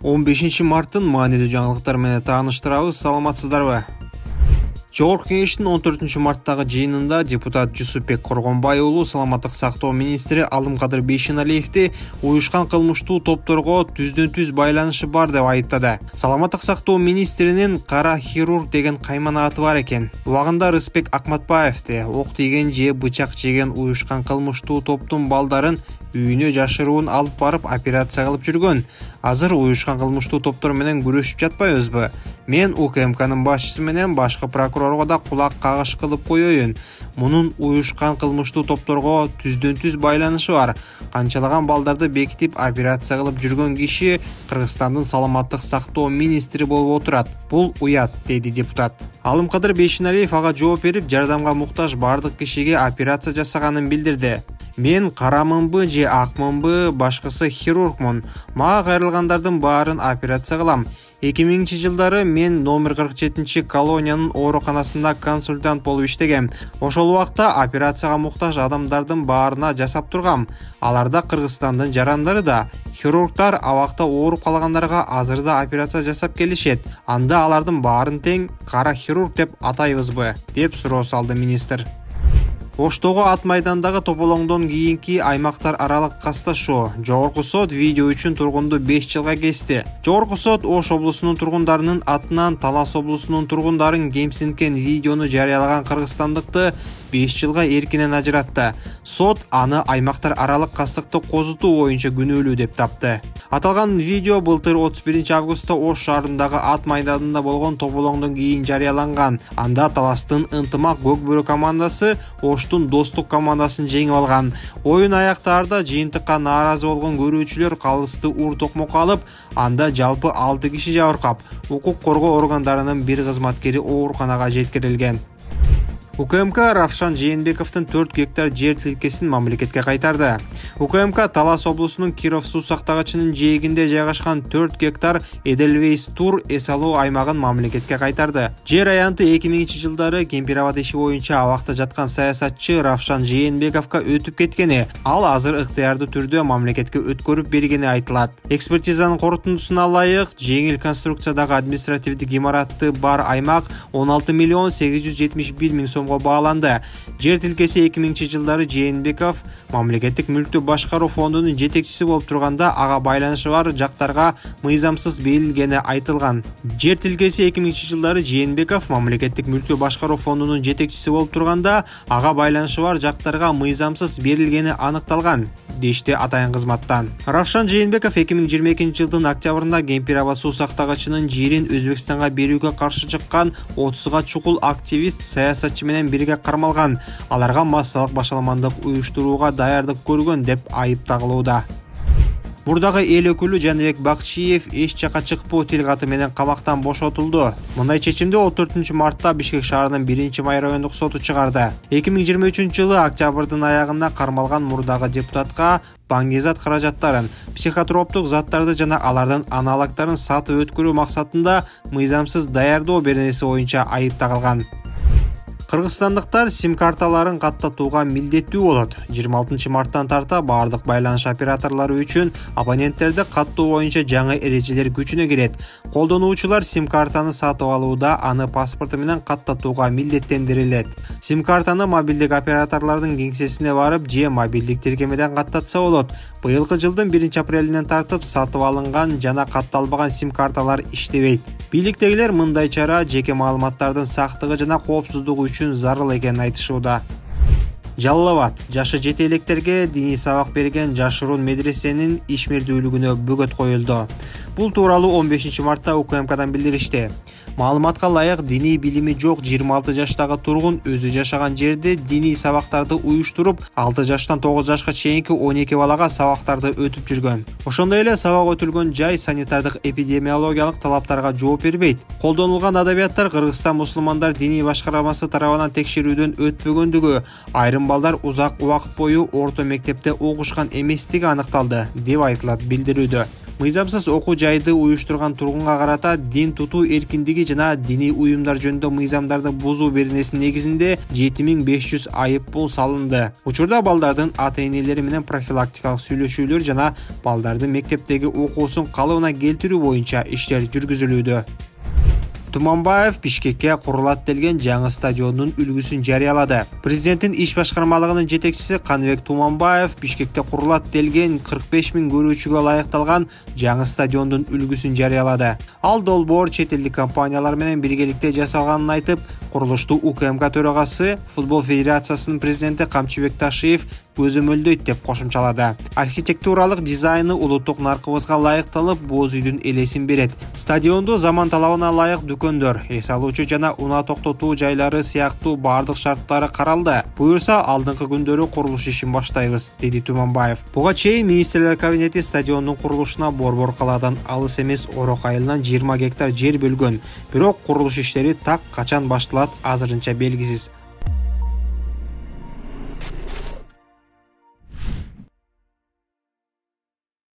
15 марттын маанилүү жаңылыктар менен тааныштырабыз. Саламатсыздарбы? Жогорку кеңештин 14-марттагы жыйынында депутат Жусупбек Коргонбай уулу саламаттык сактоо министри Алымкадыр Бейшеналиевди уюшкан кылмыштуу топторго түздөн-түз байланышы бар деп айыптады. Саламаттык сактоо министринин кара хирург деген каймана аты бар экен. Убагында Рыспек Акматбаевди ок тийген же бычак жеген уюшкан кылмыштуу топтун балдарын үйүнө жашыруун алып барып операция кылып жүргөн. Азыр уюшкан кылмыштуу топтор менен күрөшүп жатпайбызбы? Мен УКМКнын башчысы менен башкы прокурорго да кулак кагыш кылып коеюн. Мунун уюшкан кылмыштуу топторго түздөн-түз байланышы бар. Канчалаган балдарды бекитип операция кылып жүргөн киши Кыргызстандын саламаттык сактоо министри болуп отурат. Бул уят, деди депутат. Алымкадыр Бейшеналиев ага жооп берип, жардамга муктаж бардык кишиге операция жасаганын билдирди. Мен карамынбы же акмынбы, башкысы хирургмун. Мага кайрылгандардын баарын операция кылам. 2000-жылдары мен номер 47 колониянын ооруканасында консультант болуп иштегем. Ошол убакта операцияга муктаж адамдардын баарына жасап тургам. Аларда Кыргызстандын жарандары да. Хирургдар абакта ооруп калгандарга азыр да операция жасап келишет. Анда алардын баарын тең кара хирург деп атайбызбы? Деп суроо салды министр. Оштогу ат майдандагы тополоңдон кийинки аймактар аралык касташуу. Жогорку сот видео үчүн тургунду 5 жылга кести. Жогорку сот Ош облусунун тургундарынын атынан Талас облусунун тургундарын кемсинткен видеону жарыялаган кыргызстандыкты 5 жылга эркинен ажыратты. Сот аны аймактар аралык кастыкты козутуу боюнча күнөөлүү деп тапты. Аталган видео былтыр 31 августта Ош шаарындагы ат майданында болгон тополоңдон кийин жарыяланган. Анда Таластын ынтымак көк бөрө командасы Оштун достук командасын жеңип алган. Оюн аяктарында жыйынтыкка нааразы болгон көрүүчүлөр калысты ур токмокко алып, анда жалпы 6 киши жабыркап, укук коргоо органдарынын бир кызматкери ооруканага жеткирилген. УКМК Равшан Жээнбековдун 4 гектар жер тилкесин мамлекетке кайтарды. УКМК Талас облусунун Киров суу сактагычынын жээгинде жайгашкан 4 гектар Эдельвейс тур эс алуу аймагын мамлекетке кайтарды. Жер аянты 2000-жылдары Кемпирабад иши боюнча абакта жаткан саясатчы Равшан Жээнбековго өтүп кеткени, ал азыр ыктыярдуу түрдө мамлекетке өткөрүп бергени айтылат. Экспертизанын корутундусуна ылайык, жеңил конструкциядагы административдик имаратты бар аймак 16 миллион 871 миң сомго бааланды. Жер тилкеси 2000-жылдары Жээнбеков мамлекеттик мүлктү башкаруу фондунун жетекчиси болуп турганда ага байланышы бар жактарга мыйзамсыз берилгени айтылган. Жер тилкеси 2000-жылдары Жээнбеков мамлекеттик мүлктү башкаруу фондунун жетекчиси болуп турганда ага байланышы бар жактарга мыйзамсыз берилгени аныкталган, дешти атайын кызматтан. Равшан Жээнбеков 2022-жылдын октябрында Кемпирабад суу сактагычынын жерин Өзбекстанга берүүгө каршы чыккан 30га чукул активист саясатчы менен бирге кармалган. Аларга массалык башаламандык уюштурууга даярдык көргөн деп айыпталууда. Бурдагы эл өкүлү Жаныбек Бакчиев эч жака чыкпоо тилкаты менен камактан бошотулду. Мындай чечимди 14-мартта Бишкек шаарынын 1-май райондук соту чыгарды. 2023-жылы октябрдын аягында кармалган мурдагы депутатка баңгизат каражаттарын, психотроптук заттарды жана алардын аналогдорун сатып өткөрүү максатында мыйзамсыз даярдоо беренеси боюнча айып тагылган. Кыргызстандыктар сим-карталарын каттатууга милдеттүү болот. 26-марттан тарта бардык байланыш операторлору үчүн абоненттерди каттоо боюнча жаңы эрежелер күчүнө кирет. Колдонуучулар сим-картаны сатып алууда аны паспорту менен каттатууга милдеттендирилет. Сим-картаны мобилдик операторлордун кеңсесине барып же мобилдик тиркемеден каттатса болот. Быйылкы жылдын 1-апрелинен тартып сатып алынган жана катталбаган сим-карталар иштебейт. Бийликтегилер мындай чара жеке маалыматтардын сактыгы жана коопсуздугу үчүн зарыл экенин айтышууда. Жалал Абад жашы жете электерге диний сабак берген жашыруун медресенин ишмердүүлүгүнө бөгөт коюлду. Бул тууралуу 15-мартта УКМКдан билдиришти. Маалыматка ылайык, диний билими жок 26 жаштагы тургун өзү жашаган жерде диний сабактарды уюштуруп, 6 жаштан 9 жашка чейинки 12 балага сабактарды өтүп жүргөн. Ошондой эле сабак өтүлгөн жай санитардык эпидемиологиялык талаптарга жооп бербейт. Колдонулган адабияттар Кыргызстан мусулмандар диний башкармасы тарабынан текшерүүдөн өтпөгөндүгү, айрым балдар узак убакыт бою орто мектепте окушкан эместиги аныкталды, деп айтылат билдирүүдө. Мыйзамсыз окуу жайды уюштурган тургунга карата дин тутуу эркиндиги жана диний уюмдар жөнүндө мыйзамдарды бузуу беренесинин негизинде 7500 айып пул салынды. Учурда балдардын ата-энелери менен профилактикалык сүйлөшүүлөр жана балдардын мектептеги окуусун калыбына келтирүү боюнча иштер жүргүзүлүүдө. Туманбаев Бишкекке курулат делген жаңы стадиондун үлгүсүн жарыялады. Президенттин иш башкармалыгынын жетекчиси Каныбек Туманбаев Бишкекте курулат делген 45 000 көрүүчүгө ылайыкталган жаңы стадиондун үлгүсүн жарыялады. Ал долбоор чет элдик компаниялар менен биргеликте жасалганын айтып, курулушту УКМК төрагасы, Футбол Федерациясынын президенти Камчыбек Ташиев көзөмөлдөйт деп кошумчалады. Архитектуралык дизайны улуттук наркыбызга ылайыкталып, боз үйдүн элесин берет. Стадионду заман талабына ылайык дүкөндөр, эс алуучу жана унаа токтотуу жайлары сыяктуу бардык шарттары каралды. Буюрса, алдыңкы күндөрү курулуш ишин баштайбыз, деди Туманбаев. Буга чейин министрлер кабинети стадиондун курулушуна Борбор калаадан алыс эмес Орок айылынан 20 гектар жер бөлгөн. Бирок курулуш иштери так качан башталат азырынча белгисиз.